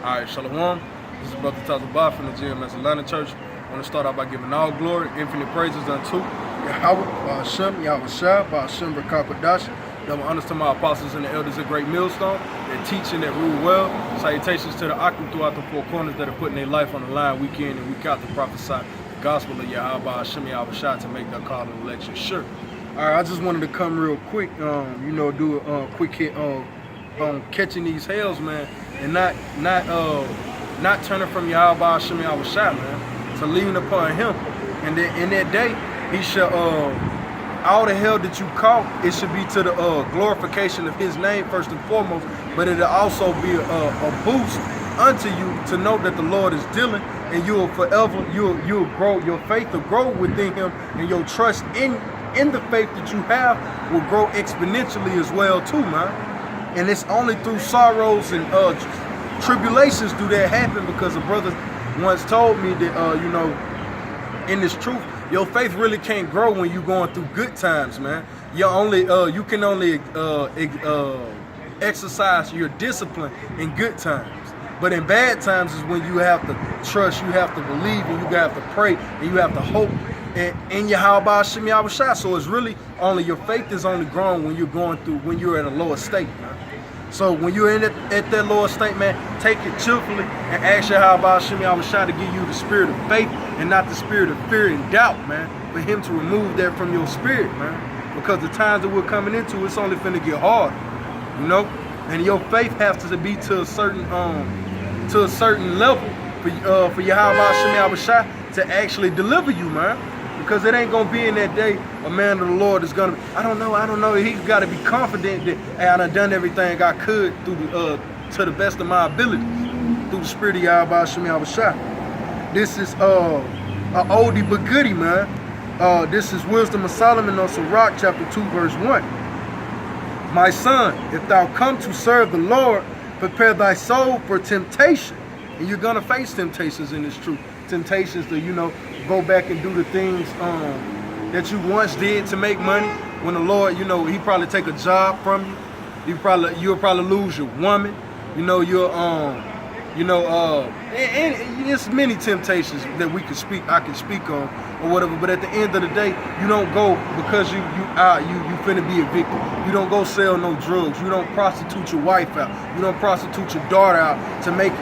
All right, Shalom. This is Brother Tazabah from the GMS Atlanta Church. I want to start out by giving all glory, infinite praises unto Yahweh, Ba'ashem, Yahweh Shah, Ba'ashem, B'Kakadash. Double honors to my apostles and the elders of Great Millstone that teach and that rule well. Salutations to the Akim throughout the four corners that are putting their life on the line week in and week out to prophesy the gospel of Yahweh, Ba'ashem, Yahweh Shah to make that call and election sure. All right, I just wanted to come real quick, do a quick hit on catching these hells, man, and not turning from Yahweh Ba'ashem Yahweh Shah, man, to lean upon him. And then in that day, he shall, all the hell that you caught, it should be to the glorification of his name first and foremost, but it'll also be a boost unto you to know that the Lord is dealing, and you'll forever, you'll grow, your faith will grow within him, and your trust in the faith that you have will grow exponentially as well too, man. And it's only through sorrows and tribulations do that happen, because a brother once told me that, in this truth, your faith really can't grow when you're going through good times, man. You can only exercise your discipline in good times. But in bad times is when you have to trust, you have to believe, and you have to pray, and you have to hope in Yahweh Ba'ashem Yahweh Shah. So it's really only, your faith is only growing when you're at a lower state, man. So when you're at that lower state, man, take it cheerfully and ask Yahweh Ba'ashem Yahweh Shah to give you the spirit of faith and not the spirit of fear and doubt, man. For him to remove that from your spirit, man. Because the times that we're coming into, it's only finna get hard, you know? And your faith has to be to a certain level for Yahweh Ba'ashem Yahweh Shah to actually deliver you, man. Because it ain't gonna be in that day a man of the Lord is gonna be, I don't know. He's gotta be confident that, hey, I done everything I could through to the best of my abilities through the spirit of Yahweh Ba'ashem Yahweh Shah. This is a oldie but goodie, man. This is Wisdom of Solomon on Sirach chapter 2 verse 1. My son, if thou come to serve the Lord, prepare thy soul for temptation. And you're gonna face temptations in this truth. Temptations to, go back and do the things that you once did to make money. When the Lord, he probably take a job from you. You'll probably lose your woman. And it's many temptations that I can speak on or whatever. But at the end of the day, you don't go because you finna be a victim. You don't go sell no drugs. You don't prostitute your wife out. You don't prostitute your daughter out to make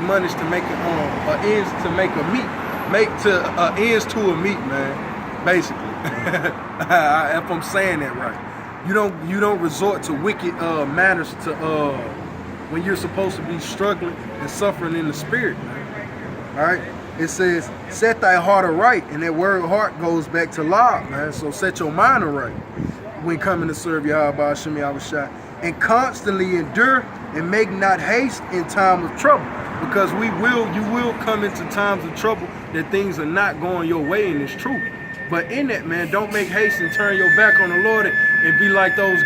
monies, to make ends to make a meat. Ends to a meat, man. Basically, if I'm saying that right, you don't resort to wicked manners to when you're supposed to be struggling and suffering in the spirit, man. All right. It says, set thy heart aright, and that word heart goes back to law, man. So set your mind aright when coming to serve Yahweh Ba'ashem Yahweh Shah, and constantly endure and make not haste in time of trouble, because you will come into times of trouble that things are not going your way in this truth. But in that, man, don't make haste and turn your back on the Lord and be like those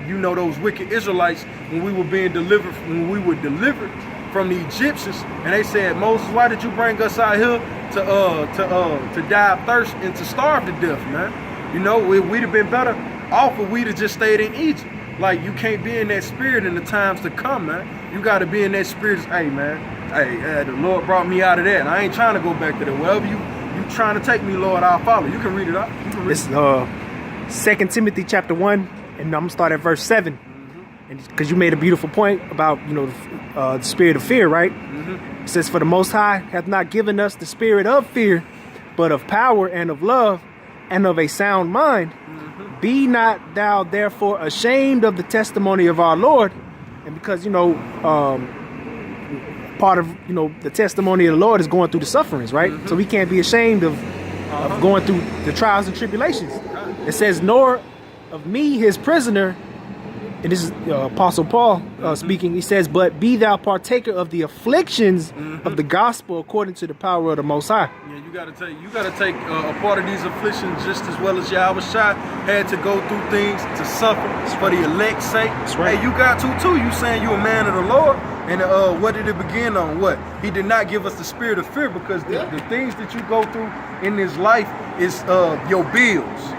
those wicked Israelites when we were delivered from the Egyptians, and they said, Moses, why did you bring us out here to die of thirst and to starve to death, man? We'd have been better off if we'd have just stayed in Egypt. Like, you can't be in that spirit in the times to come, man. You got to be in that spirit. Hey, man, the Lord brought me out of that, and I ain't trying to go back to that. Wherever you trying to take me, Lord, I'll follow. You can read it out. It's 2 Timothy chapter 1, and I'm gonna start at verse 7. And because you made a beautiful point about the spirit of fear, right? It says, for the Most High hath not given us the spirit of fear, but of power and of love and of a sound mind. Be not thou therefore ashamed of the testimony of our Lord. And because part of the testimony of the Lord is going through the sufferings, right? So we can't be ashamed of going through the trials and tribulations. It says, nor of me his prisoner. And this is Apostle Paul speaking. He says, but be thou partaker of the afflictions of the gospel according to the power of the Most High. Yeah, you gotta take a part of these afflictions just as well as Yahweh Shai had to go through things to suffer for the elect's sake. That's right. Hey, you got to too. You saying you a man of the Lord. And what did it begin on? What? He did not give us the spirit of fear, because the things that you go through in this life is your bills.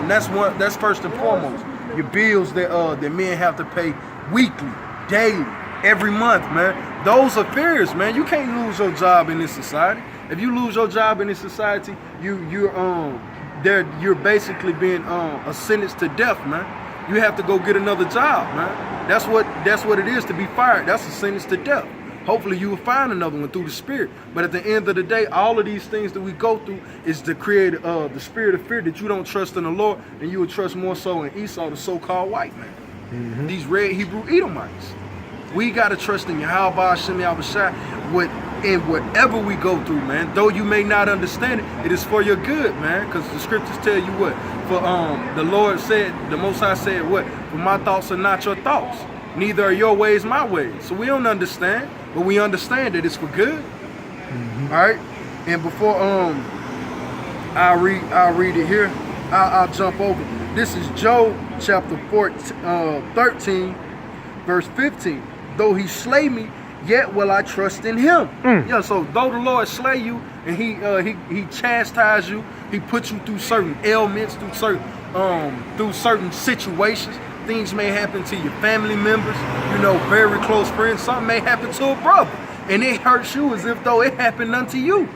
That's first and foremost. Your bills that men have to pay weekly, daily, every month, man. Those are fears, man. You can't lose your job in this society. If you lose your job in this society, you're basically being sentenced to death, man. You have to go get another job, man. That's what it is to be fired. That's a sentence to death. Hopefully you will find another one through the Spirit. But at the end of the day, all of these things that we go through is to create the spirit of fear that you don't trust in the Lord, and you will trust more so in Esau, the so-called white man. Mm-hmm. These red Hebrew Edomites. We got to trust in Yahweh Hashem Yahushua in whatever we go through, man. Though you may not understand it, it is for your good, man. Because the scriptures tell you what? For the Lord said, the Most High said what? For my thoughts are not your thoughts. Neither are your ways my ways. So we don't understand, but we understand that it's for good. Mm-hmm. All right? And before I'll read it here. I'll jump over. This is Job chapter 13, verse 15. Though he slay me, yet will I trust in him. Yeah, so though the Lord slay you and he chastise you, he puts you through certain ailments, through certain situations. Things may happen to your family members, very close friends. Something may happen to a brother, and it hurts you as if though it happened unto you.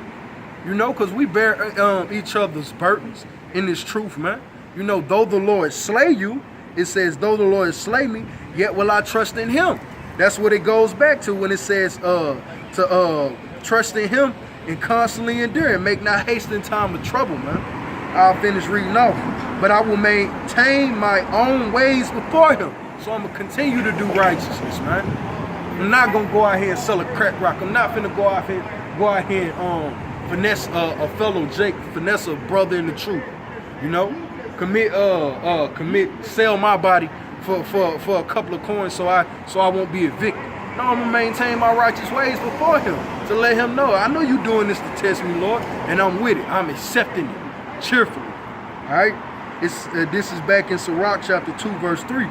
Because we bear each other's burdens in this truth, man. Though the Lord slay you, it says, though the Lord slay me, yet will I trust in him. That's what it goes back to when it says to trust in him and constantly endure and make not haste in time of trouble, man. I'll finish reading off. But I will maintain my own ways before him. So I'm going to continue to do righteousness, man. I'm not going to go out here and sell a crack rock. I'm not finna go out here and finesse a fellow Jake, finesse a brother in the truth. Sell my body for a couple of coins so I won't be evicted. No, I'm gonna maintain my righteous ways before him to let him know. I know you doing this to test me, Lord, and I'm with it. I'm accepting it cheerfully. All right. This is back in Sirach chapter 2, verse 3.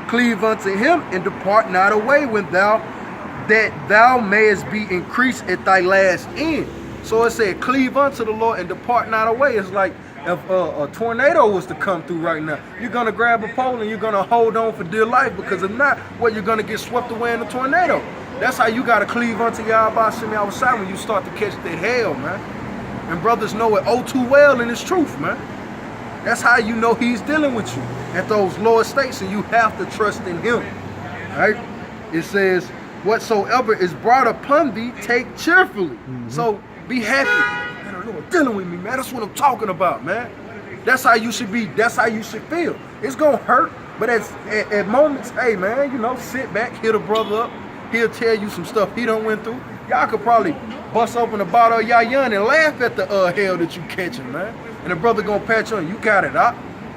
Cleave unto him and depart not away that thou mayest be increased at thy last end. So it said, cleave unto the Lord and depart not away. It's like if a tornado was to come through right now, you're going to grab a pole and you're going to hold on for dear life, because if not, you're going to get swept away in the tornado. That's how you got to cleave unto Yahweh Hashem Yahushua when you start to catch that hell, man. And brothers know it oh too well in his truth, man. That's how you know he's dealing with you at those lower states, and you have to trust in him. All right? It says, whatsoever is brought upon thee, take cheerfully. Mm-hmm. So be happy. Man, the Lord dealing with me, man. That's what I'm talking about, man. That's how you should be. That's how you should feel. It's going to hurt, but at moments, hey, man, sit back, hit a brother up. He'll tell you some stuff he done went through. Y'all could probably bust open a bottle of Yayan and laugh at the hell that you catching, man. And the brother gonna pat you on, you got it out.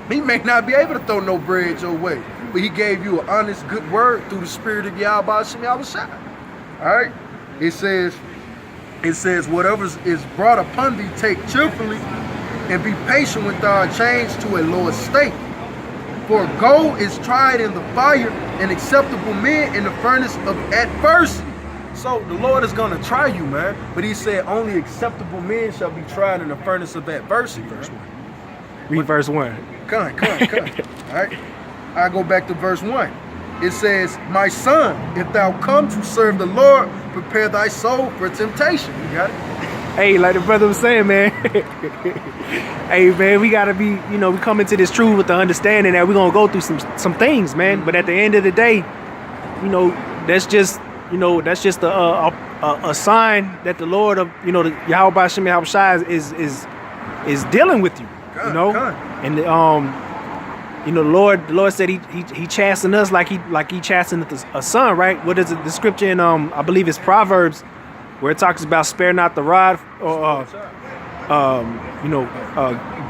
He may not be able to throw no bread your way, but he gave you an honest, good word through the spirit of Yahweh Hashem Yahushua. All right? It says, whatever is brought upon thee, take cheerfully, and be patient when thou art changed to a lower state. For gold is tried in the fire, and acceptable men in the furnace of adversity. So the Lord is going to try you, man. But he said only acceptable men shall be tried in the furnace of adversity. Verse 1. Read verse 1. Come on. All right. I go back to verse 1. It says, my son, if thou come to serve the Lord, prepare thy soul for temptation. You got it? Hey, like the brother was saying, man. Hey, man, we got to be, we come into this truth with the understanding that we're going to go through some things, man. But at the end of the day, that's just a sign that the Lord of, the Yahweh Hashem Yahushua is dealing with you, And the Lord said he chastened us like he chastened a son, right? What is it? The scripture in I believe it's Proverbs, where it talks about spare not the rod, or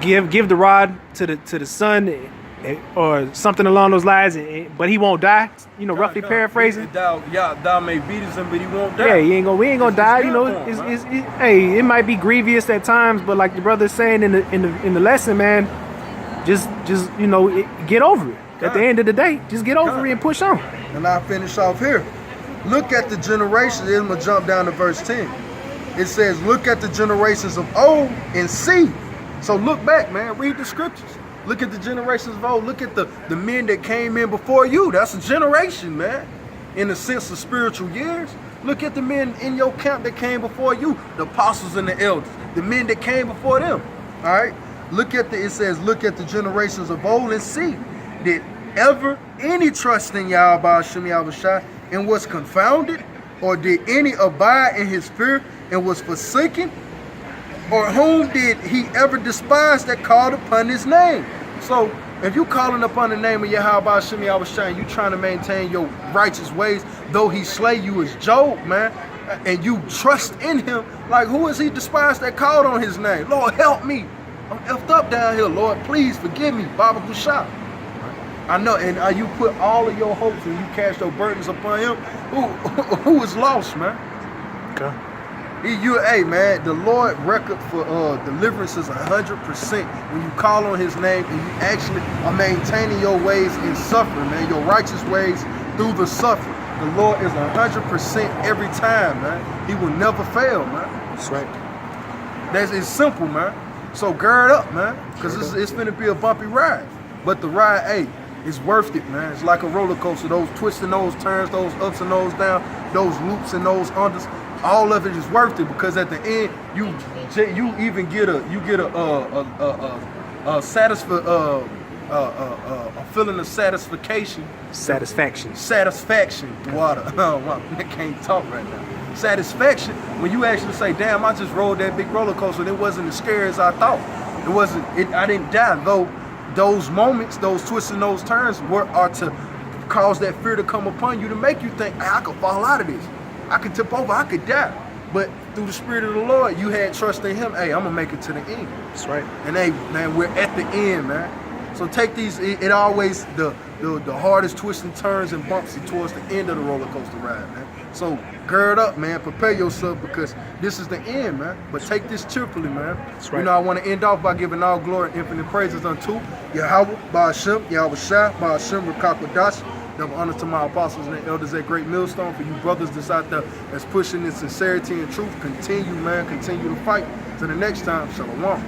give the rod to the son, or something along those lines, but he won't die. Roughly paraphrasing. Thou may beat him, but he won't die. Yeah, we ain't gonna die. It might be grievous at times, but like the brother's saying in the lesson, man, just get over it. At the end of the day, just get over it and push on. And I'll finish off here. Look at the generations. I'm gonna jump down to verse 10. It says, look at the generations of old and see. So look back, man. Read the scriptures. Look at the generations of old. Look at the men that came in before you. That's a generation, man. in the sense of spiritual years, look at the men in your camp that came before you, the apostles and the elders, the men that came before them. All right, it says, look at the generations of old and see, did ever any trust in Yahweh Shem Yahushua and was confounded, or did any abide in his fear and was forsaken? Or whom did he ever despise that called upon his name? So if you calling upon the name of Yahweh Shem Yahushua and you trying to maintain your righteous ways, though he slay you as Job, man, and you trust in him, like who is he despised that called on his name? Lord, help me. I'm effed up down here. Lord, please forgive me. Baba Kusha. I know, and you put all of your hopes and you cast your burdens upon him. Who is lost, man? Okay. Hey man, the Lord record for deliverance is 100% when you call on his name and you actually are maintaining your ways in suffering, man, your righteous ways through the suffering. The Lord is 100% every time, man. He will never fail, man. That's right. It's simple, man. So gird up, man, because it's gonna be a bumpy ride. But the ride, hey, it's worth it, man. It's like a roller coaster. Those twists and those turns, those ups and those downs, those loops and those unders. All of it is worth it because at the end you even get a feeling of satisfaction. Satisfaction. Water. I can't talk right now. Satisfaction when you actually say, "Damn, I just rode that big roller coaster. And it wasn't as scary as I thought. It wasn't. I didn't die though. Those moments, those twists and those turns are to cause that fear to come upon you to make you think, hey, I could fall out of this. I could tip over, I could die. But through the Spirit of the Lord, you had trust in him. Hey, I'm going to make it to the end. That's right. And hey, man, we're at the end, man. So take these, it always, the hardest twists and turns and bumps you towards the end of the roller coaster ride, man. So gird up, man. Prepare yourself because this is the end, man. But take this cheerfully, man. That's right. You know, I want to end off by giving all glory and infinite praises unto Yahweh, Ba'ashem, Yahushua, Ba'ashem, Rakakwadash. Double honor to my apostles and the elders at Great Millstone. For you brothers that's out there that's pushing in sincerity and truth, continue, man. Continue to fight. Till the next time, shalom.